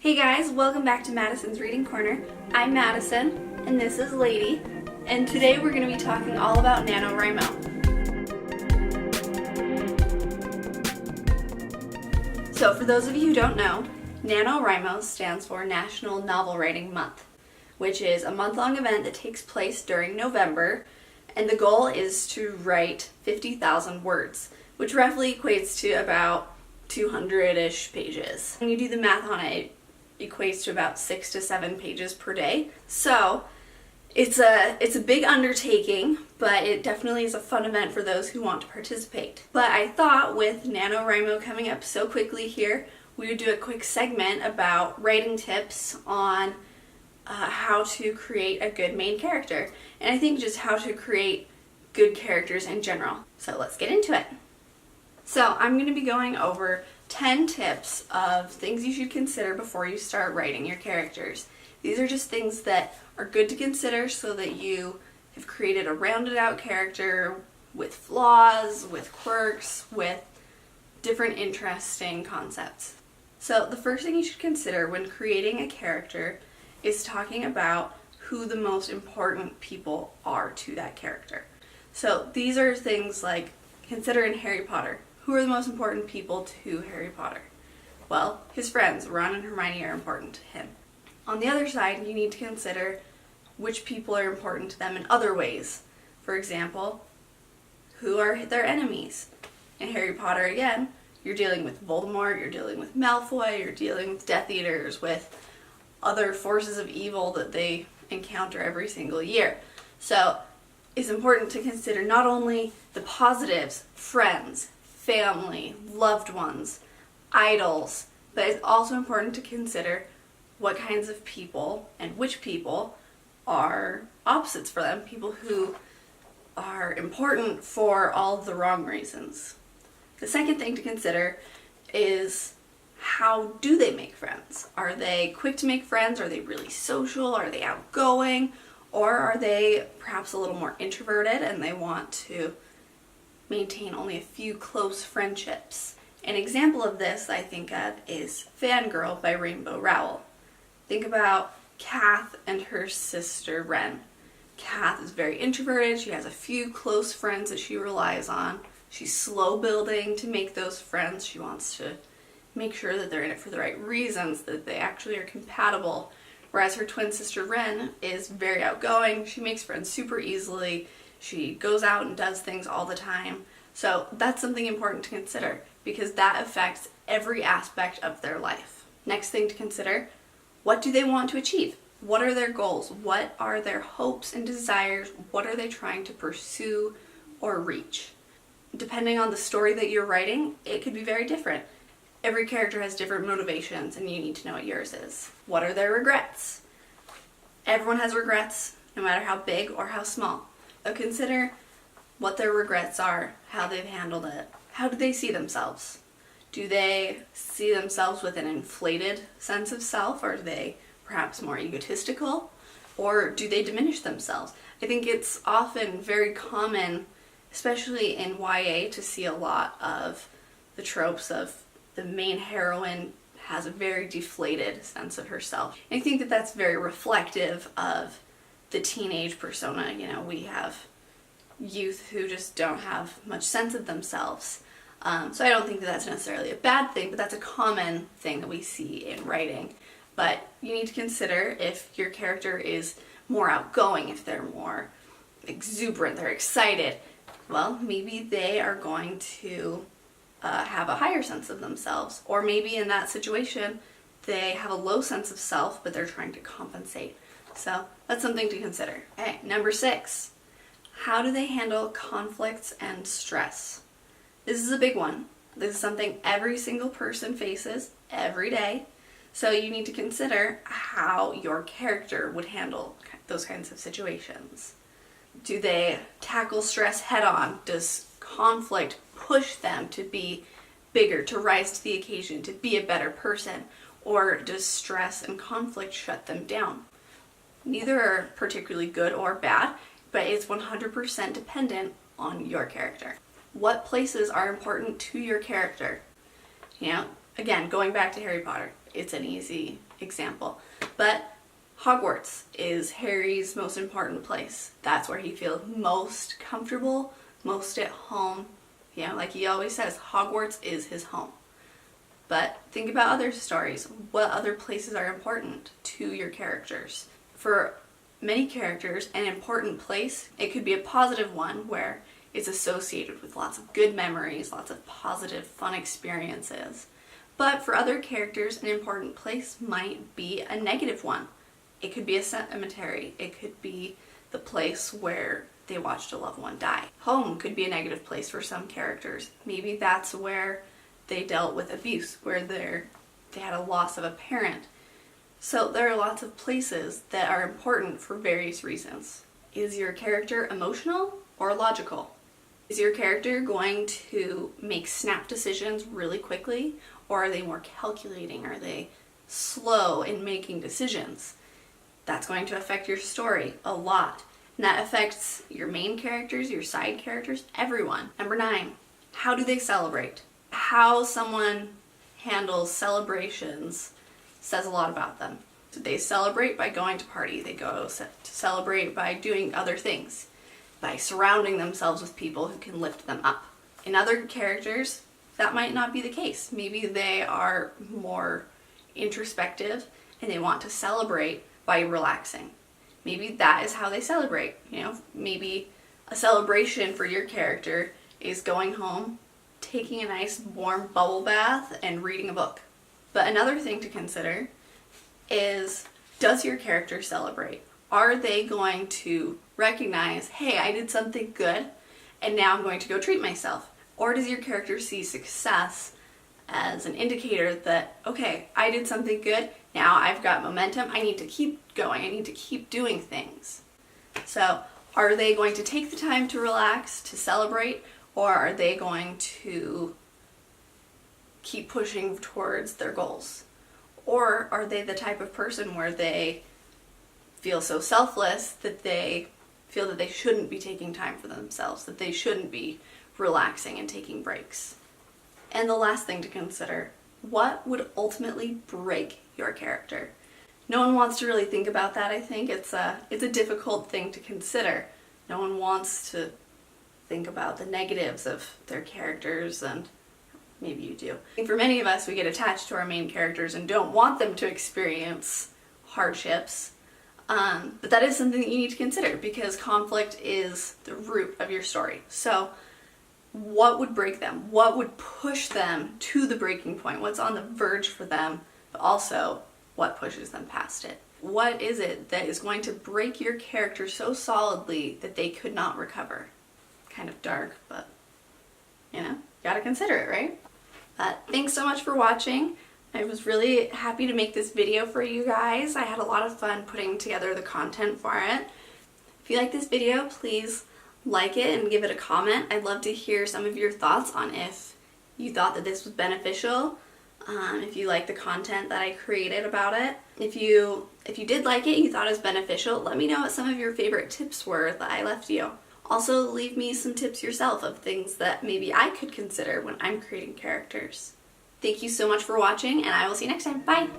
Hey guys, welcome back to Madison's Reading Corner. I'm Madison, and this is Lady, and today we're going to be talking all about NaNoWRIMO. So for those of you who don't know, NaNoWRIMO stands for National Novel Writing Month, which is a month-long event that takes place during November, and the goal is to write 50,000 words, which roughly equates to about 200-ish pages. When you do the math on it, it equates to about 6 to 7 pages per day. So it's a big undertaking, but it definitely is a fun event for those who want to participate. But I thought with NaNoWRIMO coming up so quickly here, we would do a quick segment about writing tips on how to create a good main character. And I think just how to create good characters in general. So let's get into it. So I'm going to be going over 10 tips of things you should consider before you start writing your characters. These are just things that are good to consider so that you have created a rounded out character with flaws, with quirks, with different interesting concepts. So the first thing you should consider when creating a character is talking about who the most important people are to that character. So these are things like, consider in Harry Potter. Who are the most important people to Harry Potter? Well, his friends, Ron and Hermione, are important to him. On the other side, you need to consider which people are important to them in other ways. For example, who are their enemies? In Harry Potter, again, you're dealing with Voldemort, you're dealing with Malfoy, you're dealing with Death Eaters, with other forces of evil that they encounter every single year. So it's important to consider not only the positives, friends, family, loved ones, idols, but it's also important to consider what kinds of people and which people are opposites for them, people who are important for all the wrong reasons. The second thing to consider is how do they make friends? Are they quick to make friends? Are they really social? Are they outgoing? Or are they perhaps a little more introverted and they want to maintain only a few close friendships? An example of this I think of is Fangirl by Rainbow Rowell. Think about Kath and her sister Ren. Kath is very introverted, she has a few close friends that she relies on. She's slow building to make those friends. She wants to make sure that they're in it for the right reasons, that they actually are compatible. Whereas her twin sister Ren is very outgoing, she makes friends super easily, she goes out and does things all the time. So that's something important to consider because that affects every aspect of their life. Next thing to consider, what do they want to achieve? What are their goals? What are their hopes and desires? What are they trying to pursue or reach? Depending on the story that you're writing, it could be very different. Every character has different motivations and you need to know what yours is. What are their regrets? Everyone has regrets, no matter how big or how small. So consider what their regrets are, how they've handled it. How do they see themselves? Do they see themselves with an inflated sense of self? Are they perhaps more egotistical? Or do they diminish themselves? I think it's often very common, especially in YA, to see a lot of the tropes of the main heroine has a very deflated sense of herself. And I think that that's very reflective of the teenage persona. You know, we have youth who just don't have much sense of themselves. So I don't think that that's necessarily a bad thing, but that's a common thing that we see in writing. But you need to consider if your character is more outgoing, if they're more exuberant, they're excited, well, maybe they are going to have a higher sense of themselves. Or maybe in that situation, they have a low sense of self, but they're trying to compensate. So that's something to consider. Okay, number 6. How do they handle conflicts and stress? This is a big one. This is something every single person faces every day. So you need to consider how your character would handle those kinds of situations. Do they tackle stress head on? Does conflict push them to be bigger, to rise to the occasion, to be a better person? Or does stress and conflict shut them down? Neither are particularly good or bad, but it's 100% dependent on your character. What places are important to your character? You know, again, going back to Harry Potter, it's an easy example. But Hogwarts is Harry's most important place. That's where he feels most comfortable, most at home. You know, like he always says, Hogwarts is his home. But think about other stories. What other places are important to your characters? For many characters, an important place, it could be a positive one where it's associated with lots of good memories, lots of positive, fun experiences. But for other characters, an important place might be a negative one. It could be a cemetery. It could be the place where they watched a loved one die. Home could be a negative place for some characters. Maybe that's where they dealt with abuse, where they had a loss of a parent. So there are lots of places that are important for various reasons. Is your character emotional or logical? Is your character going to make snap decisions really quickly, or are they more calculating? Are they slow in making decisions? That's going to affect your story a lot. And that affects your main characters, your side characters, everyone. Number 9, how do they celebrate? How someone handles celebrations says a lot about them. So they celebrate by going to party. They go to celebrate by doing other things, by surrounding themselves with people who can lift them up. In other characters, that might not be the case. Maybe they are more introspective and they want to celebrate by relaxing. Maybe that is how they celebrate. You know, maybe a celebration for your character is going home, taking a nice warm bubble bath, and reading a book. But another thing to consider is, does your character celebrate? Are they going to recognize, hey, I did something good and now I'm going to go treat myself? Or does your character see success as an indicator that, okay, I did something good, now I've got momentum, I need to keep going, I need to keep doing things. So are they going to take the time to relax, to celebrate, or are they going to keep pushing towards their goals? Or are they the type of person where they feel so selfless that they feel that they shouldn't be taking time for themselves, that they shouldn't be relaxing and taking breaks? And the last thing to consider, what would ultimately break your character? No one wants to really think about that, I think. It's a difficult thing to consider. No one wants to think about the negatives of their characters, and maybe you do. I think for many of us, we get attached to our main characters and don't want them to experience hardships. But that is something that you need to consider, because conflict is the root of your story. So what would break them? What would push them to the breaking point? What's on the verge for them, but also what pushes them past it? What is it that is going to break your character so solidly that they could not recover? Kind of dark, but you know, gotta consider it, right? Thanks so much for watching. I was really happy to make this video for you guys. I had a lot of fun putting together the content for it. If you like this video, please like it and give it a comment. I'd love to hear some of your thoughts on if you thought that this was beneficial, if you like the content that I created about it. If you did like it and you thought it was beneficial, let me know what some of your favorite tips were that I left you. Also, leave me some tips yourself of things that maybe I could consider when I'm creating characters. Thank you so much for watching, and I will see you next time. Bye!